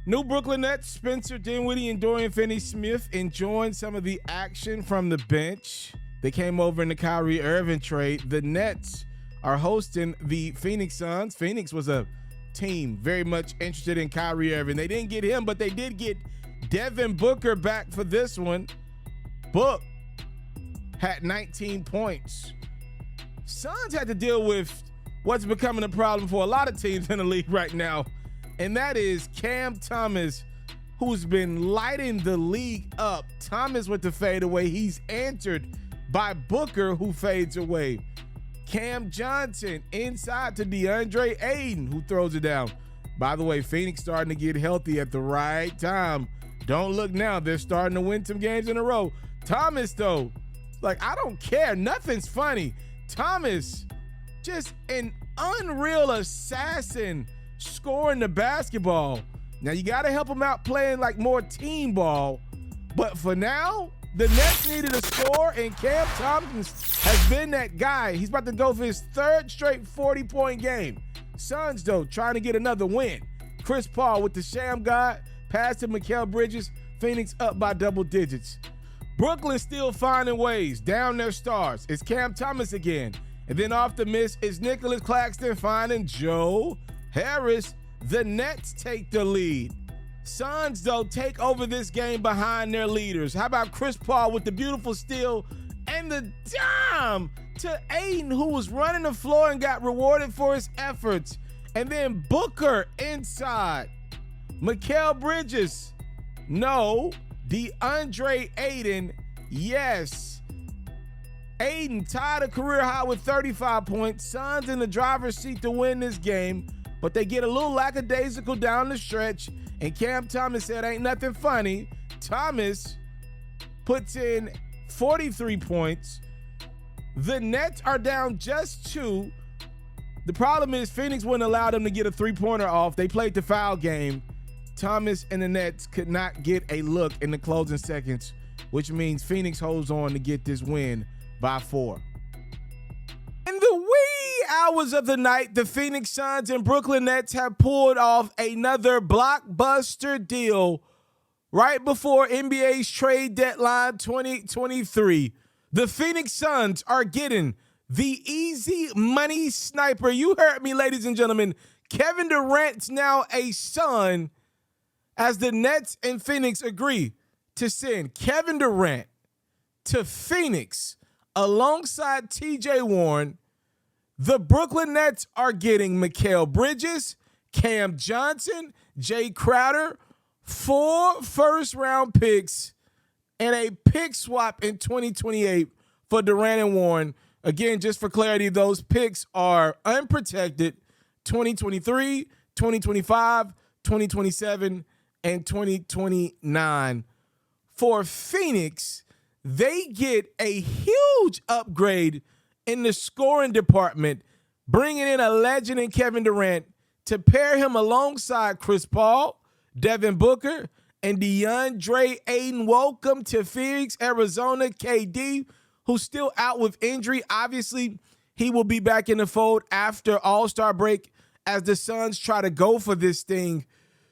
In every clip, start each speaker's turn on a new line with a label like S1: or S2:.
S1: New Brooklyn Nets, Spencer Dinwiddie and Dorian Finney-Smith enjoying some of the action from the bench. They came over in the Kyrie Irving trade. The Nets are hosting the Phoenix Suns. Phoenix was a team very much interested in Kyrie Irving. They didn't get him, but they did get Devin Booker back for this one. Book had 19 points. Suns had to deal with what's becoming a problem for a lot of teams in the league right now, and that is Cam Thomas, who's been lighting the league up. Thomas with the fadeaway. He's answered by Booker, who fades away. Cam Johnson inside to DeAndre Ayton, who throws it down. By the way, Phoenix starting to get healthy at the right time. Don't look now. They're starting to win some games in a row. Thomas, though, like, I don't care. Nothing's funny. Thomas, just an unreal assassin scoring the basketball. Now, you got to help him out playing like more team ball. But for now, the Nets needed a score, and Cam Thomas has been that guy. He's about to go for his third straight 40-point game. Suns, though, trying to get another win. Chris Paul with the sham god, pass to Mikal Bridges. Phoenix up by double digits. Brooklyn still finding ways, down their stars. It's Cam Thomas again. And then off the miss is Nicholas Claxton finding Joe Harris. The Nets take the lead. Suns, though, take over this game behind their leaders. How about Chris Paul with the beautiful steal and the dime to Ayton, who was running the floor and got rewarded for his efforts. And then Booker inside. Mikal Bridges. No. DeAndre Ayton. Yes. Ayton tied a career high with 35 points. Suns in the driver's seat to win this game, but they get a little lackadaisical down the stretch, and Cam Thomas said, ain't nothing funny. Thomas puts in 43 points. The Nets are down just 2. The problem is Phoenix wouldn't allow them to get a three-pointer off. They played the foul game. Thomas and the Nets could not get a look in the closing seconds, which means Phoenix holds on to get this win by 4. In the wee hours of the night, the Phoenix Suns and Brooklyn Nets have pulled off another blockbuster deal right before NBA's trade deadline 2023. The Phoenix Suns are getting the easy money sniper. You heard me, ladies and gentlemen. Kevin Durant's now a Sun, as the Nets and Phoenix agree to send Kevin Durant to Phoenix alongside TJ Warren. The Brooklyn Nets are getting Mikal Bridges, Cam Johnson, Jay Crowder, 4 first-round picks, and a pick swap in 2028 for Durant and Warren. Again, just for clarity, those picks are unprotected: 2023, 2025, 2027, and 2029. For Phoenix, they get a huge upgrade in the scoring department, bringing in a legend in Kevin Durant to pair him alongside Chris Paul, Devin Booker, and DeAndre Ayton. Welcome to Phoenix, Arizona. KD, who's still out with injury. Obviously, he will be back in the fold after All-Star break as the Suns try to go for this thing.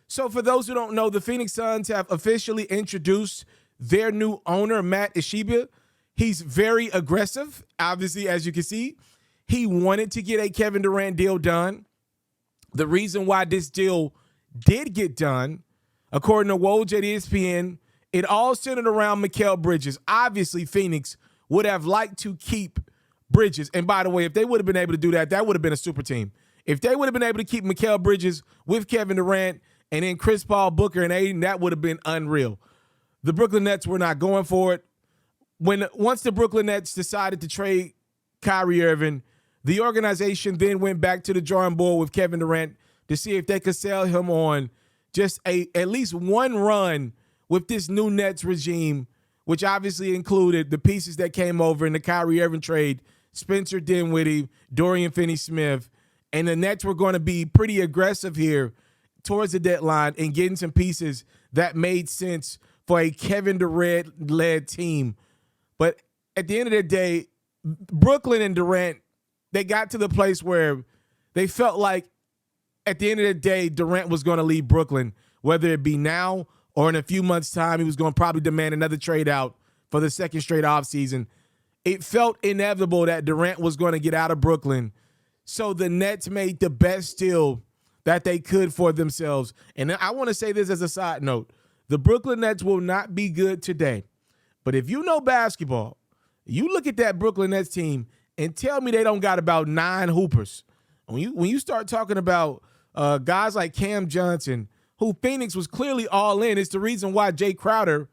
S1: So for those who don't know, the Phoenix Suns have officially introduced their new owner, Matt Ishbia. He's very aggressive, obviously, as you can see. He wanted to get a Kevin Durant deal done. The reason why this deal did get done, according to Woj at ESPN, it all centered around Mikal Bridges. Obviously, Phoenix would have liked to keep Bridges. And by the way, if they would have been able to do that, that would have been a super team. If they would have been able to keep Mikal Bridges with Kevin Durant and then Chris Paul, Booker, and Ayton, that would have been unreal. The Brooklyn Nets were not going for it. Once the Brooklyn Nets decided to trade Kyrie Irving, the organization then went back to the drawing board with Kevin Durant to see if they could sell him on just at least one run with this new Nets regime, which obviously included the pieces that came over in the Kyrie Irving trade, Spencer Dinwiddie, Dorian Finney-Smith, and the Nets were going to be pretty aggressive here towards the deadline and getting some pieces that made sense for a Kevin Durant-led team. But at the end of the day, Brooklyn and Durant, they got to the place where they felt like at the end of the day, Durant was going to leave Brooklyn, whether it be now or in a few months' time, he was going to probably demand another trade out for the second straight offseason. It felt inevitable that Durant was going to get out of Brooklyn. So the Nets made the best deal that they could for themselves. And I want to say this as a side note. The Brooklyn Nets will not be good today. But if you know basketball, you look at that Brooklyn Nets team and tell me they don't got about 9 hoopers. When you start talking about guys like Cam Johnson, who Phoenix was clearly all in, it's the reason why Jay Crowder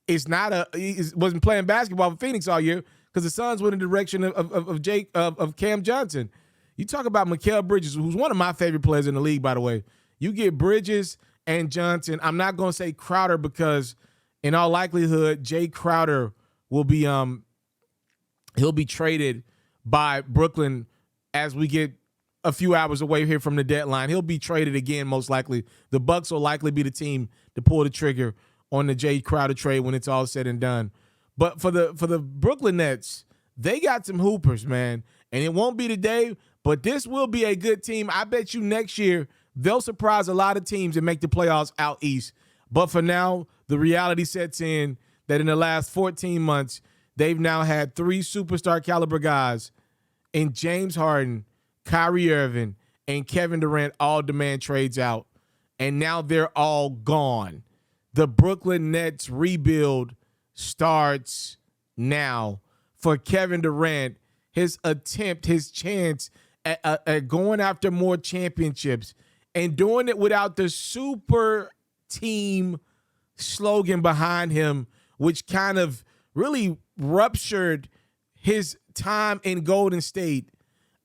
S1: wasn't playing basketball for Phoenix all year, because the Suns went in the direction of Cam Johnson. You talk about Mikal Bridges, who's one of my favorite players in the league, by the way. You get Bridges and Johnson. I'm not going to say Crowder because, in all likelihood, Jay Crowder will be he'll be traded by Brooklyn as we get a few hours away here from the deadline. He'll be traded again, most likely. The Bucks will likely be the team to pull the trigger on the Jay Crowder trade when it's all said and done. But for the Brooklyn Nets, they got some hoopers, man. And it won't be today, but this will be a good team. I bet you next year they'll surprise a lot of teams and make the playoffs out east. But for now, the reality sets in that in the last 14 months, they've now had 3 superstar caliber guys in James Harden, Kyrie Irving, and Kevin Durant all demand trades out. And now they're all gone. The Brooklyn Nets rebuild starts now for Kevin Durant. His chance at going after more championships and doing it without the super team slogan behind him, which kind of really ruptured his time in Golden State.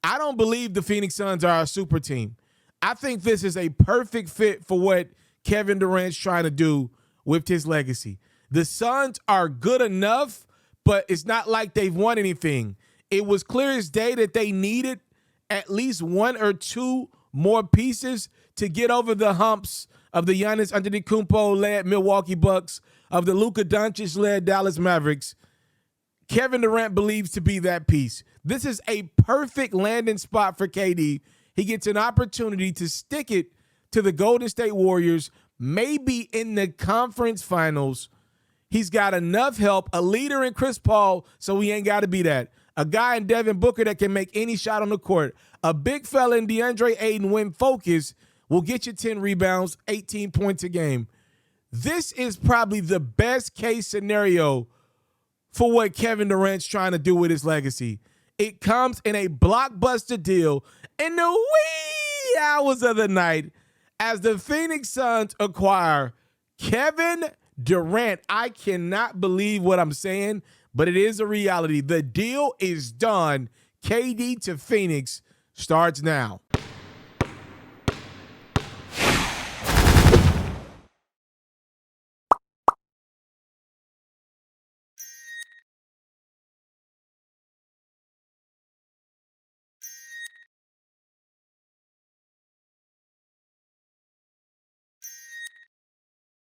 S1: I don't believe the Phoenix Suns are a super team. I think this is a perfect fit for what Kevin Durant's trying to do with his legacy. The Suns are good enough, but it's not like they've won anything. It was clear as day that they needed at least 1 or 2 more pieces to get over the humps of the Giannis Antetokounmpo-led Milwaukee Bucks, of the Luka Doncic-led Dallas Mavericks. Kevin Durant believes to be that piece. This is a perfect landing spot for KD. He gets an opportunity to stick it to the Golden State Warriors, maybe in the conference finals. He's got enough help, a leader in Chris Paul, so he ain't got to be that. A guy in Devin Booker that can make any shot on the court. A big fella in DeAndre Ayton, when focused, will get you 10 rebounds, 18 points a game. This is probably the best case scenario for what Kevin Durant's trying to do with his legacy. It comes in a blockbuster deal in the wee hours of the night as the Phoenix Suns acquire Kevin Durant. I cannot believe what I'm saying, but it is a reality. The deal is done. KD to Phoenix starts now.